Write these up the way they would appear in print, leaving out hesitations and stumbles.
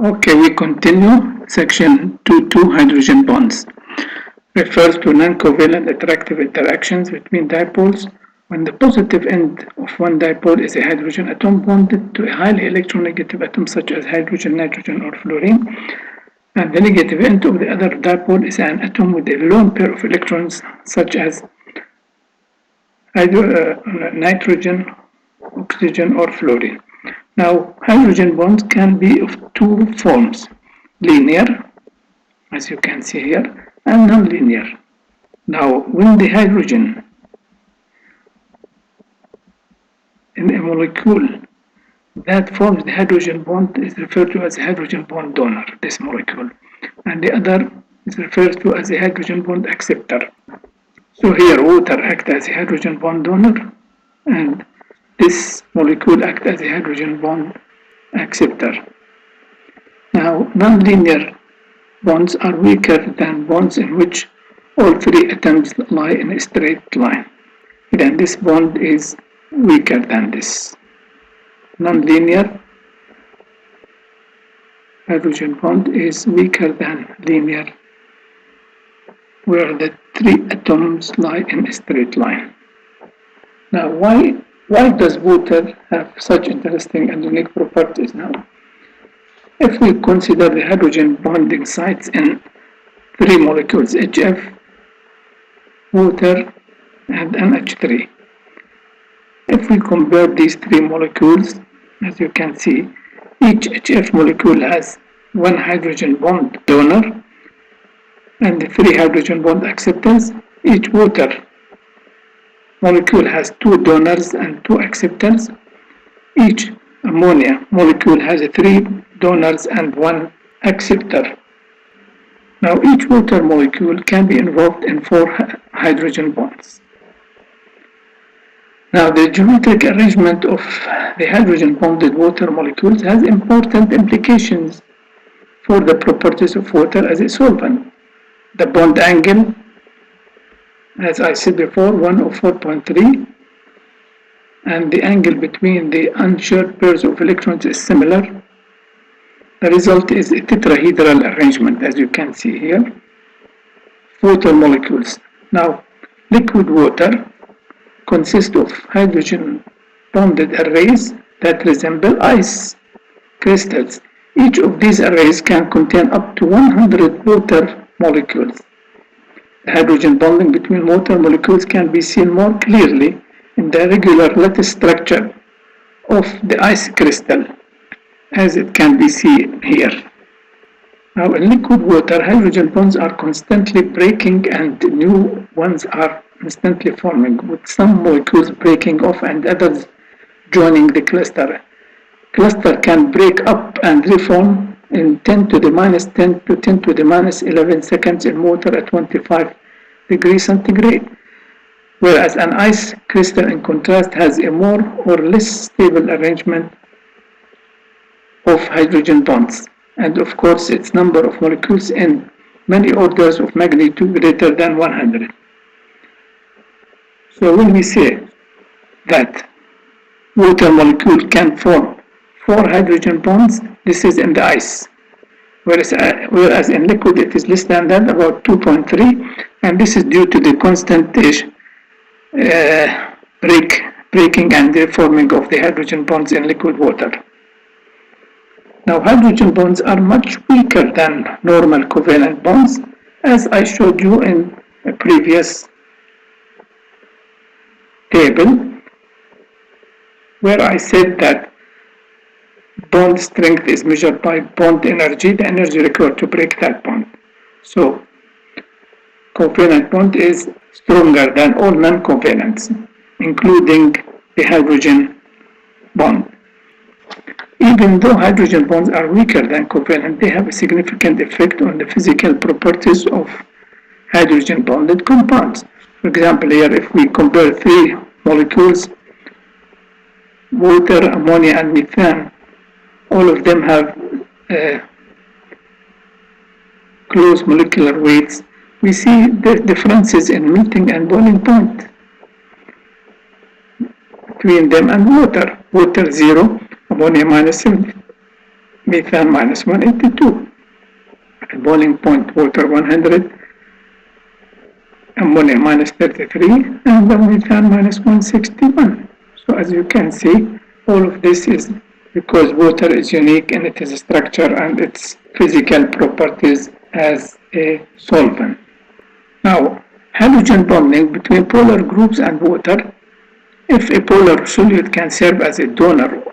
Okay, we continue. Section 2.2 hydrogen bonds refers to non-covalent attractive interactions between dipoles when the positive end of one dipole is a hydrogen atom bonded to a highly electronegative atom such as hydrogen, nitrogen, or fluorine, and the negative end of the other dipole is an atom with a lone pair of electrons such as nitrogen, oxygen, or fluorine. Now, hydrogen bonds can be of two forms, linear, as you can see here, and non-linear. Now, when the hydrogen in a molecule that forms the hydrogen bond is referred to as a hydrogen bond donor, this molecule, and the other is referred to as a hydrogen bond acceptor. So here water acts as a hydrogen bond donor, and this molecule acts as a hydrogen bond acceptor. Now, non-linear bonds are weaker than bonds in which all three atoms lie in a straight line. Then this bond is weaker than this. Non-linear hydrogen bond is weaker than linear, where the three atoms lie in a straight line. Now, why does water have such interesting and unique properties now? If we consider the hydrogen bonding sites in three molecules, HF, water, and NH3. If we compare these three molecules, as you can see, each HF molecule has one hydrogen bond donor and three hydrogen bond acceptors. Each water molecule has two donors and two acceptors. Each ammonia molecule has three donors and one acceptor. Now, each water molecule can be involved in four hydrogen bonds. Now, the geometric arrangement of the hydrogen bonded water molecules has important implications for the properties of water as a solvent. The bond angle, as I said before, 104.3, and the angle between the unshared pairs of electrons is similar. The result is a tetrahedral arrangement, as you can see here. Water molecules. Now, liquid water consists of hydrogen bonded arrays that resemble ice crystals. Each of these arrays can contain up to 100 water molecules. The hydrogen bonding between water molecules can be seen more clearly in the regular lattice structure of the ice crystal, as it can be seen here. Now, in liquid water, hydrogen bonds are constantly breaking and new ones are instantly forming, with some molecules breaking off and others joining the cluster. Cluster can break up and reform in 10 to the minus 10 to 10 to the minus 11 seconds in water at 25 degrees centigrade, whereas an ice crystal in contrast has a more or less stable arrangement of hydrogen bonds, and of course its number of molecules in many orders of magnitude greater than 100. So when we say that water molecule can form 4 hydrogen bonds, this is in the ice, whereas in liquid it is less than that, about 2.3, and this is due to the constant breaking and the forming of the hydrogen bonds in liquid water. Now, hydrogen bonds are much weaker than normal covalent bonds, as I showed you in a previous table, where I said that bond strength is measured by bond energy, the energy required to break that bond. So, covalent bond is stronger than all non-covalents, including the hydrogen bond. Even though hydrogen bonds are weaker than covalent, they have a significant effect on the physical properties of hydrogen bonded compounds. For example, here if we compare 3 molecules, water, ammonia, and methane, all of them have close molecular weights. We see the differences in melting and boiling point between them and water. Water 0, ammonia minus methane minus 182. At boiling point, water 100, ammonia minus 33, and the methane minus 161. So as you can see, all of this is because water is unique in its structure and its physical properties as a solvent. Now, hydrogen bonding between polar groups and water. If a polar solute can serve as a donor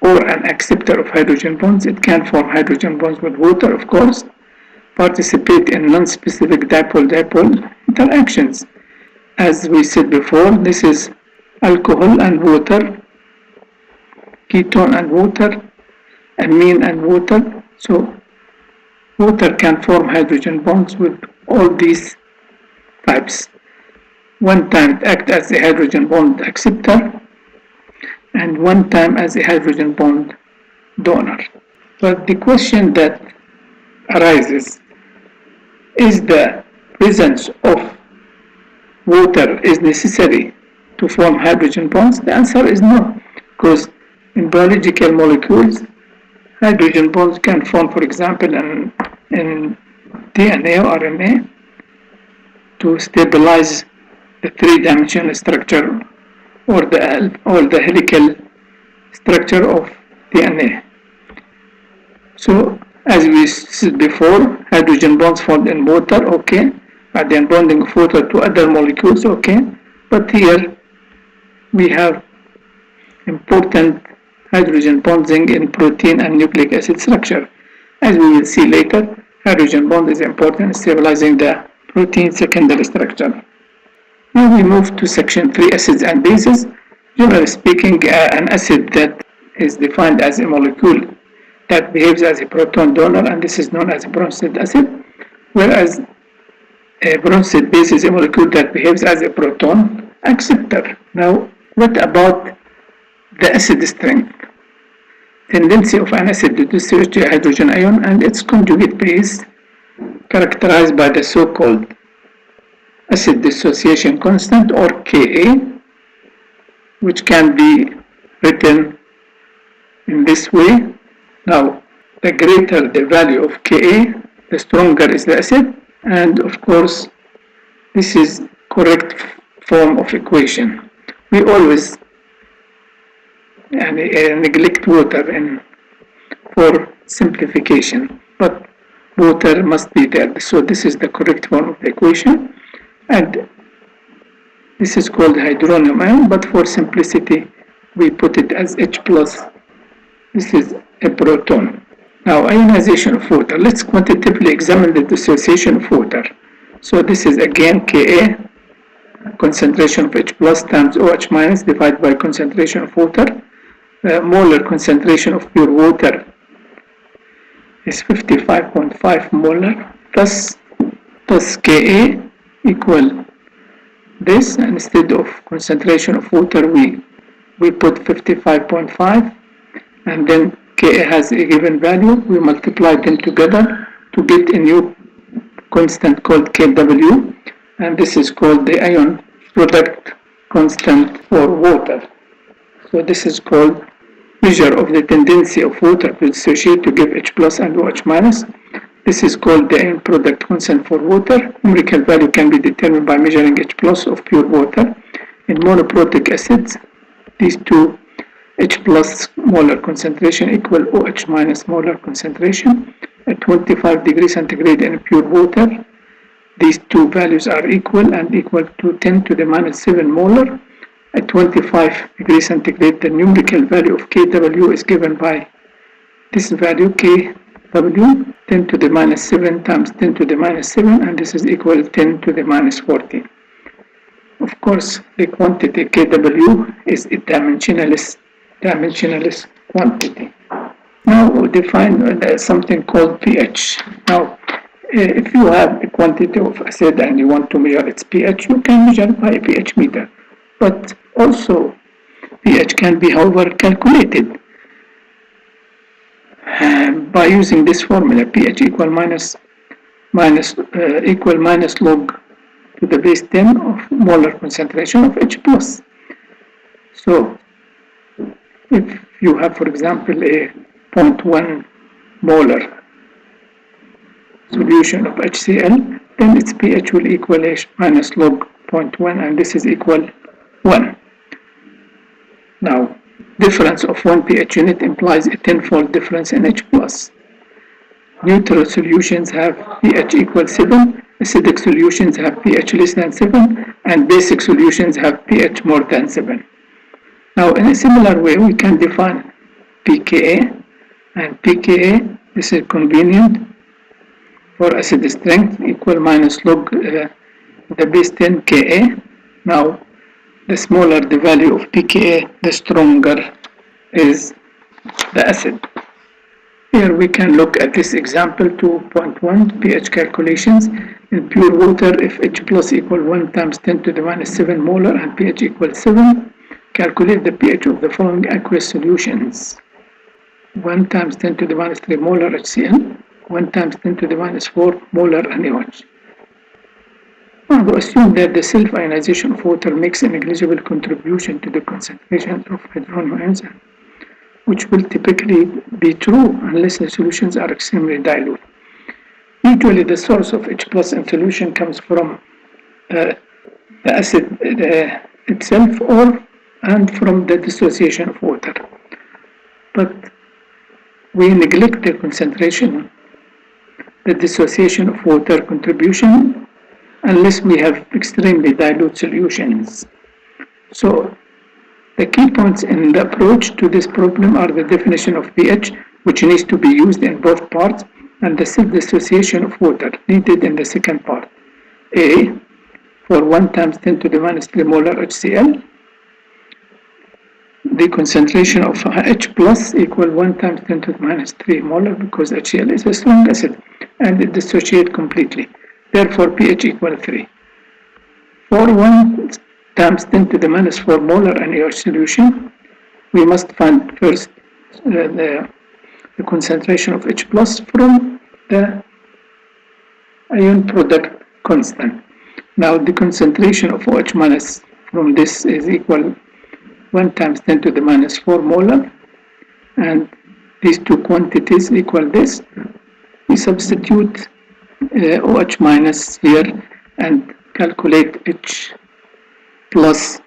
or an acceptor of hydrogen bonds, it can form hydrogen bonds with water, of course, participate in non-specific dipole-dipole interactions. As we said before, this is alcohol and water, ketone and water, amine and water. So water can form hydrogen bonds with all these types. One time it acts as a hydrogen bond acceptor, and one time as a hydrogen bond donor. But the question that arises is the presence of water is necessary to form hydrogen bonds? The answer is no, because in biological molecules, hydrogen bonds can form, for example, in DNA or RNA to stabilize the three-dimensional structure or the helical structure of DNA. So, as we said before, hydrogen bonds formed in water, okay, but then bonding of water to other molecules, okay, but here we have important hydrogen bonding in protein and nucleic acid structure. As we will see later, hydrogen bond is important in stabilizing the protein secondary structure. Now we move to section 3, acids and bases. Generally speaking, an acid that is defined as a molecule that behaves as a proton donor, and this is known as a Bronsted acid, whereas a Bronsted base is a molecule that behaves as a proton acceptor. Now, what about the acid strength? Tendency of an acid to dissociate a hydrogen ion and its conjugate base, characterized by the so-called acid dissociation constant, or Ka, which can be written in this way. Now, the greater the value of Ka, the stronger is the acid, and of course, this is correct form of equation. We always neglect water for simplification, but water must be there. So this is the correct form of the equation, and this is called hydronium ion, but for simplicity we put it as H+. This is a proton. Now, ionization of water. Let's quantitatively examine the dissociation of water. So this is again Ka, concentration of H+ times OH- divided by concentration of water. The molar concentration of pure water is 55.5 molar, thus Ka equal this, and instead of concentration of water we put 55.5, and then Ka has a given value. We multiply them together to get a new constant called Kw, and this is called the ion product constant for water. So this is called measure of the tendency of water to dissociate to give H+ and OH-. This is called the ion product constant for water. Numerical value can be determined by measuring H+ of pure water. In monoprotic acids, these two H+ molar concentration equal OH- molar concentration. At 25 degrees centigrade in pure water, these two values are equal and equal to 10 to the minus 7 molar. At 25 degrees centigrade, the numerical value of Kw is given by this value, Kw, 10 to the minus 7 times 10 to the minus 7, and this is equal to 10 to the minus 14. Of course, the quantity Kw is a dimensionless quantity. Now we define something called pH. Now, if you have a quantity of acid and you want to measure its pH, you can measure by a pH meter. But also, pH can be, however, calculated by using this formula: pH equal minus log to the base 10 of molar concentration of H+. So, if you have, for example, a 0.1 molar solution of HCl, then its pH will equal H minus log 0.1, and this is equal 1. Now, difference of one pH unit implies a tenfold difference in H+. Neutral solutions have pH equal 7, acidic solutions have pH less than 7, and basic solutions have pH more than 7. Now, in a similar way, we can define pKa, and pKa, this is convenient for acid strength, equal minus log the base 10 Ka. Now, the smaller the value of pKa, the stronger is the acid. Here we can look at this example 2.1 pH calculations. In pure water, if H plus equal 1 times 10 to the minus 7 molar and pH equals 7, calculate the pH of the following aqueous solutions. 1 times 10 to the minus 3 molar HCl, 1 times 10 to the minus 4 molar NaOH. Now, we assume that the self-ionization of water makes a negligible contribution to the concentration of hydronium ions, which will typically be true unless the solutions are extremely dilute. Usually, the source of H plus in solution comes from the acid itself and from the dissociation of water. But we neglect the concentration, the dissociation of water contribution, unless we have extremely dilute solutions. So, the key points in the approach to this problem are the definition of pH, which needs to be used in both parts, and the self-dissociation of water needed in the second part. A, for 1 times 10 to the minus 3 molar HCl, the concentration of H plus equal 1 times 10 to the minus 3 molar, because HCl is a strong acid and it dissociates completely. Therefore, pH equal 3. For 1 times 10 to the minus 4 molar NaOH solution, we must find first the concentration of H plus from the ion product constant. Now, the concentration of OH minus from this is equal 1 times 10 to the minus 4 molar, and these two quantities equal this. We substitute OH minus here and calculate H plus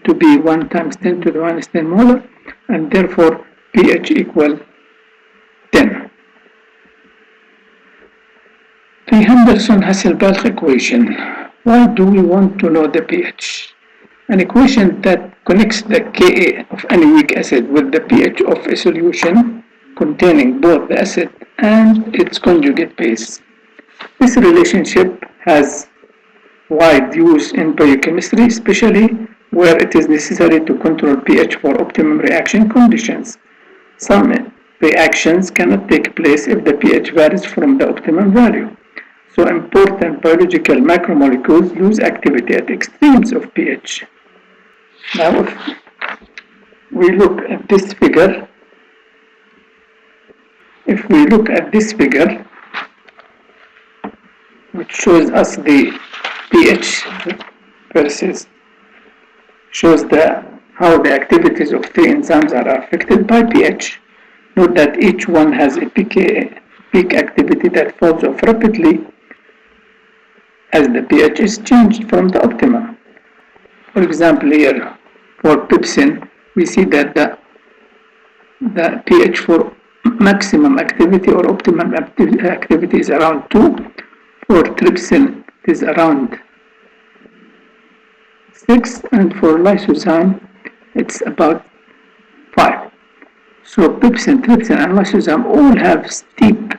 to be 1 times 10 to the minus 10 molar, and therefore pH equal 10. The Henderson-Hasselbalch equation. Why do we want to know the pH? An equation that connects the Ka of any weak acid with the pH of a solution containing both the acid and its conjugate base. This relationship has wide use in biochemistry, especially where it is necessary to control pH for optimum reaction conditions. Some reactions cannot take place if the pH varies from the optimum value. So important biological macromolecules lose activity at extremes of pH. Now, if we look at this figure, which shows us the pH versus shows how the activities of three enzymes are affected by pH. Note that each one has a peak activity that falls off rapidly as the pH is changed from the optimum. For example, here for pepsin, we see that the pH for maximum activity or optimum activity is around 2. For trypsin, it is around 6, and for lysozyme, it's about 5. So pepsin, trypsin, and lysozyme all have steep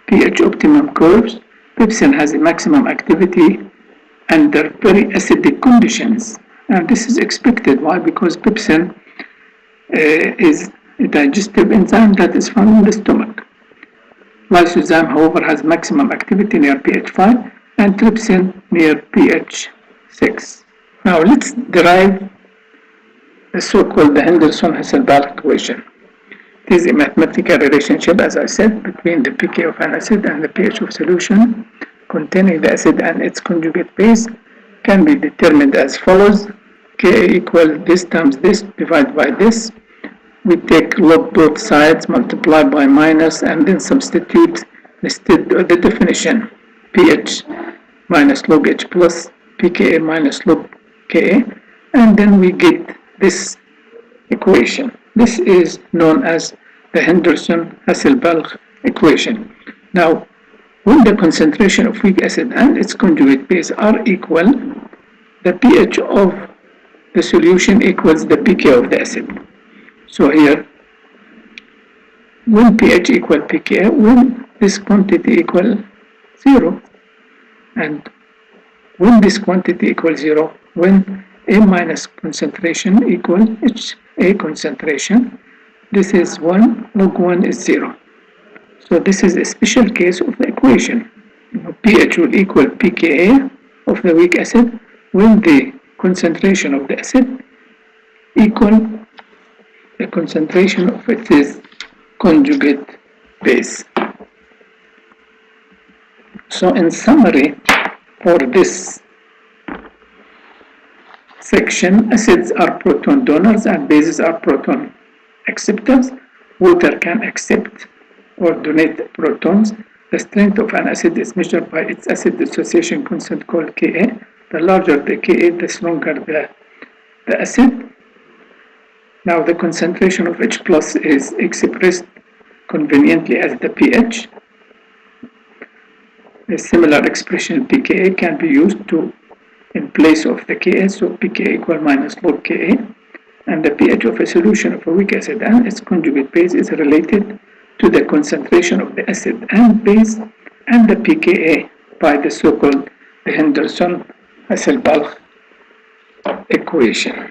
pH optimum curves. Pepsin has a maximum activity under very acidic conditions, and this is expected. Why? Because pepsin is a digestive enzyme that is found in the stomach. Lysozyme, however, has maximum activity near pH 5 and trypsin near pH 6. Now let's derive the so-called Henderson-Hasselbalch equation. It is a mathematical relationship, as I said, between the pK of an acid and the pH of solution containing the acid and its conjugate base. Can be determined as follows: Ka equal this times this divided by this, we take log both sides, multiply by minus, and then substitute instead of the definition pH minus log H plus pKa minus log Ka, and then we get this equation. This is known as the Henderson-Hasselbalch equation. Now, when the concentration of weak acid and its conjugate base are equal, the pH of the solution equals the pK of the acid. So here, when pH equal pKa, when this quantity equal 0, and when this quantity equals 0, when A minus concentration equal HA concentration, this is 1, log 1 is 0. So this is a special case of the equation. pH will equal pKa of the weak acid when the concentration of the acid equal the concentration of its conjugate base. So in summary, for this section, acids are proton donors and bases are proton acceptors. Water can accept or donate protons. The strength of an acid is measured by its acid dissociation constant called Ka. The larger the Ka, the stronger the acid. Now the concentration of H plus is expressed conveniently as the pH. A similar expression pKa can be used in place of the Ka, so pKa equal minus log Ka, and the pH of a solution of a weak acid and its conjugate base is related to the concentration of the acid and base and the pKa by the so-called Henderson-Hasselbalch equation.